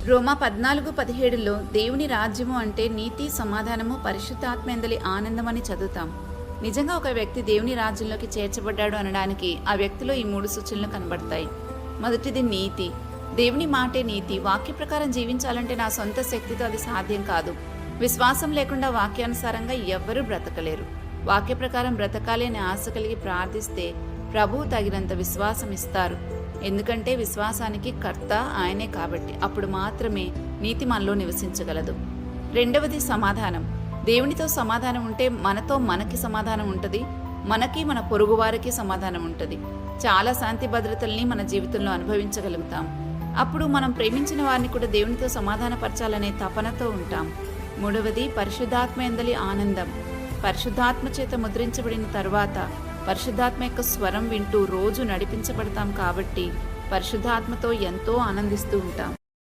రోమా 14:17లో దేవుని రాజ్యము అంటే నీతి, సమాధానము, పరిశుద్ధాత్మేందలి ఆనందం అని చదువుతాం. నిజంగా ఒక వ్యక్తి దేవుని రాజ్యంలోకి చేర్చబడ్డాడు అనడానికి ఆ వ్యక్తిలో ఈ 3 సూచనలు కనబడతాయి. మొదటిది నీతి. దేవుని మాటే నీతి. వాక్య ప్రకారం జీవించాలంటే నా సొంత శక్తితో అది సాధ్యం కాదు. విశ్వాసం లేకుండా వాక్యానుసారంగా ఎవ్వరూ బ్రతకలేరు. వాక్య ప్రకారం బ్రతకాలి అనే ఆశ కలిగి ప్రార్థిస్తే ప్రభువు తగినంత విశ్వాసం ఇస్తారు. ఎందుకంటే విశ్వాసానికి కర్త ఆయనే కాబట్టి అప్పుడు మాత్రమే నీతి మనలో నివసించగలదు. రెండవది సమాధానం. దేవునితో సమాధానం ఉంటే మనతో మనకి సమాధానం ఉంటుంది, మనకి మన పొరుగువారికి సమాధానం ఉంటుంది. చాలా శాంతి భద్రతల్ని మన జీవితంలో అనుభవించగలుగుతాం. అప్పుడు మనం ప్రేమించిన వారిని కూడా దేవునితో సమాధానపరచాలనే తపనతో ఉంటాం. మూడవది పరిశుద్ధాత్మేందలి ఆనందం. పరిశుద్ధాత్మ చేత ముద్రించబడిన తరువాత పరిశుద్ధాత్మ యొక్క స్వరం వింటూ రోజు నడిపించబడతాం కాబట్టి పరిశుద్ధాత్మతో ఎంతో ఆనందిస్తూ ఉంటాం.